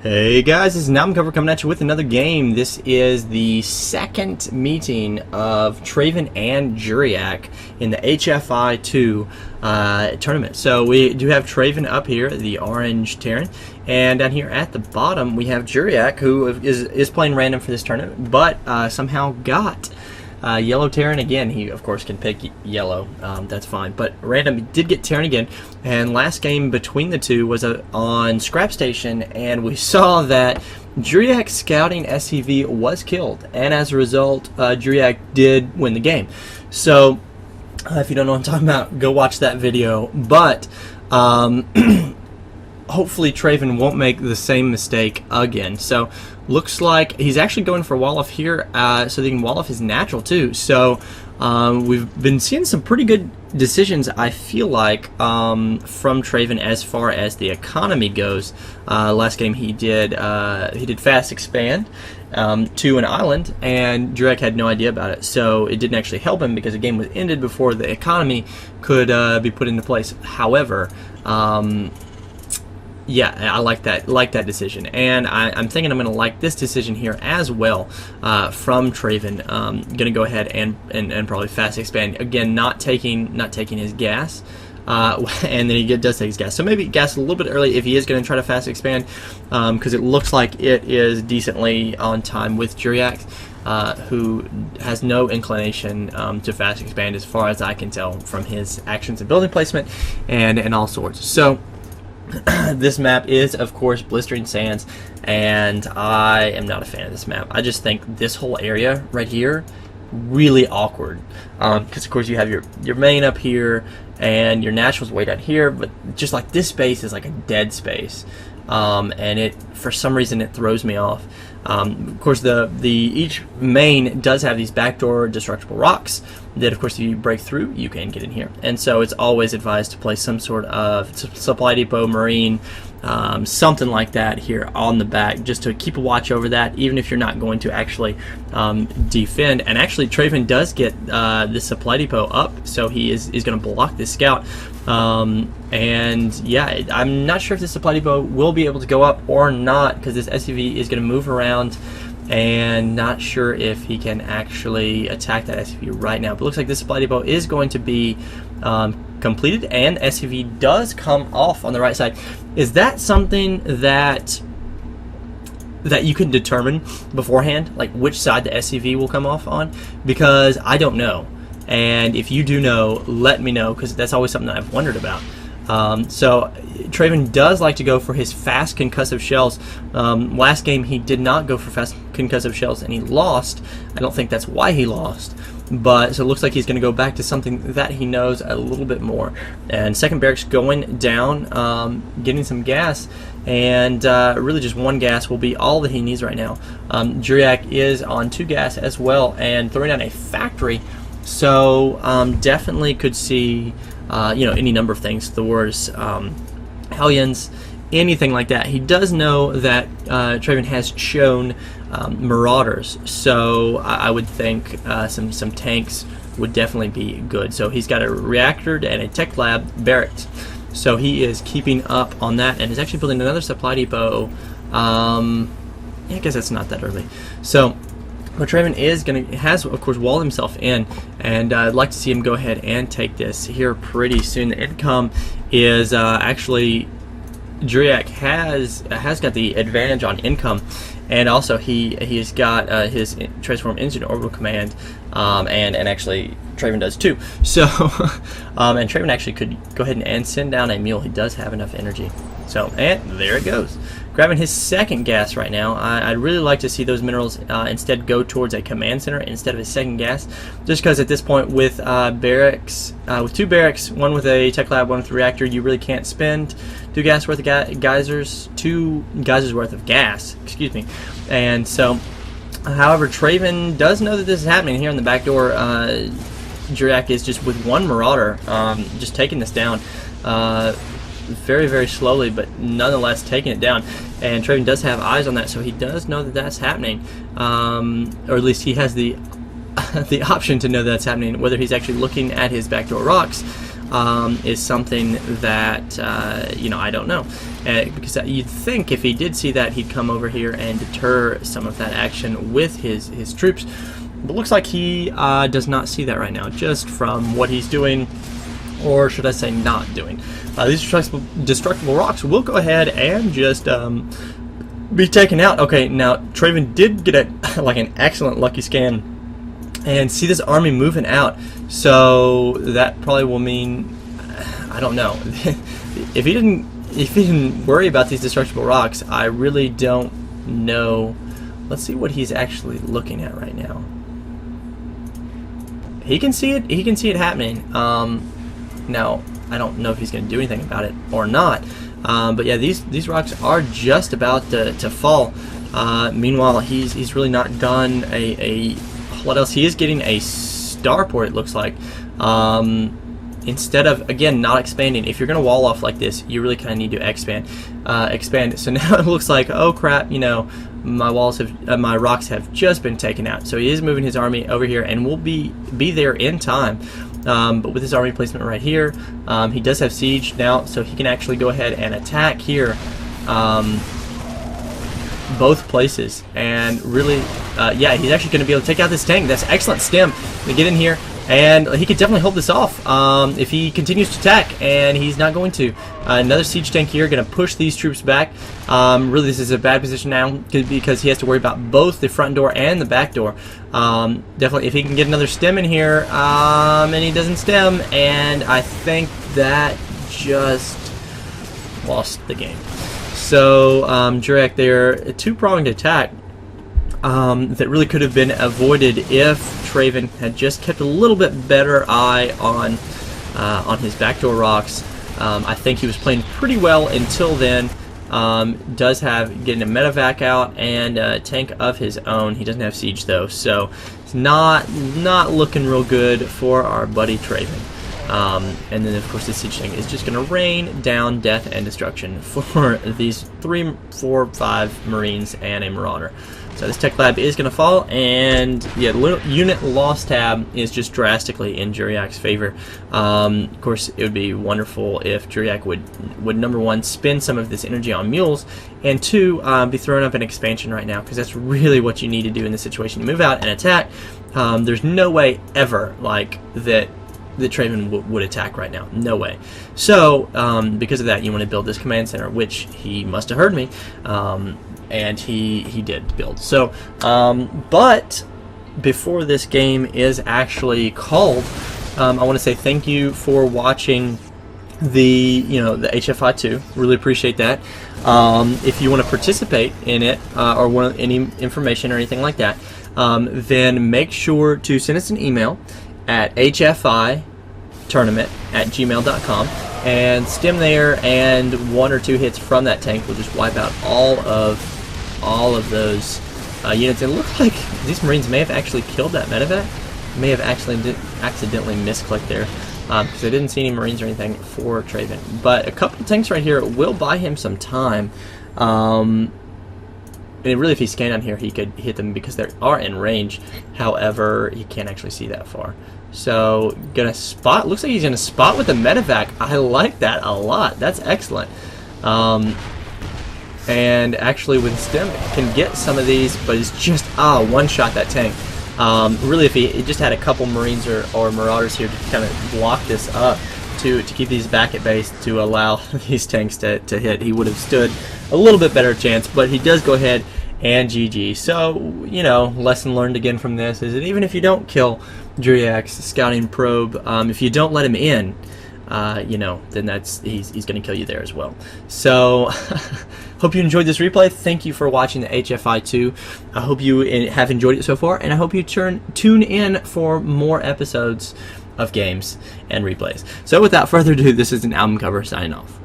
Hey guys, this is Cover coming at you with another game. This is the second meeting of Traven and Jurayac in the HFI 2 tournament. So we do have Traven up here, the orange Terran, and down here at the bottom we have Jurayac, who is playing random for this tournament, but somehow got yellow Terran again. He of course can pick yellow, that's fine, but random did get Terran again. And last game between the two was on Scrap Station, and we saw that Jurayac scouting SCV was killed, and as a result Jurayac did win the game. So if you don't know what I'm talking about, go watch that video. But hopefully Traven won't make the same mistake again. So looks like he's actually going for wall-off here, so they can wall-off his natural too. So we've been seeing some pretty good decisions, I feel like, from Traven as far as the economy goes. Last game he did fast expand to an island, and Jurayac had no idea about it, so it didn't actually help him because the game was ended before the economy could be put into place. However, yeah, I like that decision, and I'm thinking I'm going to like this decision here as well from Traven. Going to go ahead and probably fast expand again, not taking his gas, and then he does take his gas. So maybe gas a little bit early if he is going to try to fast expand, because it looks like it is decently on time with Jurayac, who has no inclination to fast expand as far as I can tell from his actions and building placement and all sorts. So this map is, of course, Blistering Sands, and I am not a fan of this map. I just think this whole area right here really awkward, because of course you have your main up here and your naturals way down here, but just like this space is like a dead space, and it, for some reason, it throws me off. Of course, each main does have these backdoor destructible rocks that, of course, if you break through, you can get in here. And so it's always advised to place some sort of supply depot, marine, something like that here on the back, just to keep a watch over that, even if you're not going to actually defend. And actually, Traven does get this supply depot up, so he is going to block this scout. And yeah, I'm not sure if this supply depot will be able to go up or not, because this SUV is going to move around, and not sure if he can actually attack that SUV right now. But it looks like this supply depot is going to be completed, and SUV does come off on the right side. Is that something that you can determine beforehand, like which side the SUV will come off on? Because I don't know. And if you do know, let me know, because that's always something that I've wondered about. So Traven does like to go for his fast concussive shells. Last game he did not go for fast concussive shells, and he lost. I don't think that's why he lost, but so it looks like he's going to go back to something that he knows a little bit more. And second barracks going down, getting some gas, and really just one gas will be all that he needs right now. Jurayac is on 2 gas as well, and throwing down a factory. So definitely could see any number of things, Thors, Hellions, anything like that. He does know that Traven has shown Marauders, so I would think some tanks would definitely be good. So he's got a reactor and a tech lab barracks, so he is keeping up on that, and is actually building another supply depot. Yeah, I guess that's not that early. So but Traven has of course walled himself in, and I'd like to see him go ahead and take this here pretty soon. The income is actually Jurayac has got the advantage on income, and also he's got his transform into orbital command, and actually Traven does too. So and Traven actually could go ahead and send down a mule. He does have enough energy. So, and there it goes. Grabbing his second gas right now. I'd really like to see those minerals instead go towards a command center instead of a second gas, just because at this point with barracks, with 2 barracks, one with a tech lab, one with a reactor, you really can't spend 2 gas worth of geysers, 2 geysers worth of gas, excuse me. And so, however, Traven does know that this is happening here in the back door. Jurayac is just with 1 Marauder, just taking this down. Very, very slowly, but nonetheless taking it down. And Traven does have eyes on that, so he does know that that's happening, or at least he has the option to know that's happening. Whether he's actually looking at his backdoor rocks is something that I don't know, because you'd think if he did see that, he'd come over here and deter some of that action with his troops. But looks like he does not see that right now, just from what he's doing, or should I say not doing. These destructible rocks will go ahead and just be taken out. Okay, now Traven did get an excellent lucky scan and see this army moving out, so that probably will mean, I don't know. if he didn't worry about these destructible rocks, I really don't know. Let's see what he's actually looking at right now. He can see it. He can see it happening. Now, I don't know if he's going to do anything about it or not. But yeah, these rocks are just about to fall. Meanwhile, he's really not done what else? He is getting a starport, it looks like. Instead of, again, not expanding. If you're going to wall off like this, you really kind of need to expand. So now it looks like, oh crap, my rocks have just been taken out. So he is moving his army over here, and will be there in time. But with his army placement right here, he does have siege now, so he can actually go ahead and attack here, both places, and really, yeah, he's actually going to be able to take out this tank. That's excellent stem to get in here, and he could definitely hold this off if he continues to attack, and he's not going to. Another siege tank here, going to push these troops back. Really, this is a bad position now because he has to worry about both the front door and the back door. Definitely, if he can get another stem in here, and he doesn't stem, and I think that just lost the game. So, Jurayac there, a two-pronged attack that really could have been avoided if Traven had just kept a little bit better eye on his backdoor rocks. I think he was playing pretty well until then. Does have getting a medevac out and a tank of his own. He doesn't have siege though, so it's not looking real good for our buddy Traven. And then of course this siege tank is just going to rain down death and destruction for these 3, 4, 5 Marines and a Marauder. So this tech lab is going to fall, and yeah, the unit loss tab is just drastically in Jurayac's favor. Of course, it would be wonderful if Jurayac would number one, spend some of this energy on mules, and two, be throwing up an expansion right now, because that's really what you need to do in this situation. You move out and attack. There's no way ever like that Traven would attack right now. No way. So, because of that, you want to build this command center, which he must have heard me. And he did build. So, but before this game is actually called, I want to say thank you for watching the HFI 2. Really appreciate that. If you want to participate in it or want any information or anything like that, then make sure to send us an email at hfitournament@gmail.com. and stem there, and 1 or 2 hits from that tank will just wipe out all of those units. And it looks like these Marines may have actually killed that medevac. May have actually accidentally misclicked there, because I didn't see any Marines or anything for Traven. But a couple of tanks right here will buy him some time. And really, if he scanned on here, he could hit them because they are in range. However, he can't actually see that far. So, gonna spot. Looks like he's gonna spot with the medevac. I like that a lot. That's excellent. And actually, with stem, can get some of these, but it's just one-shot that tank. Really, if he just had a couple Marines or Marauders here to kind of block this up to keep these back at base to allow these tanks to hit, he would have stood a little bit better chance. But he does go ahead and GG. So, lesson learned again from this is that even if you don't kill Jurayac's scouting probe, if you don't let him in, then he's going to kill you there as well. So, hope you enjoyed this replay. Thank you for watching the HFI 2. I hope you have enjoyed it so far, and I hope you tune in for more episodes of games and replays. So, without further ado, this is an album cover signing off.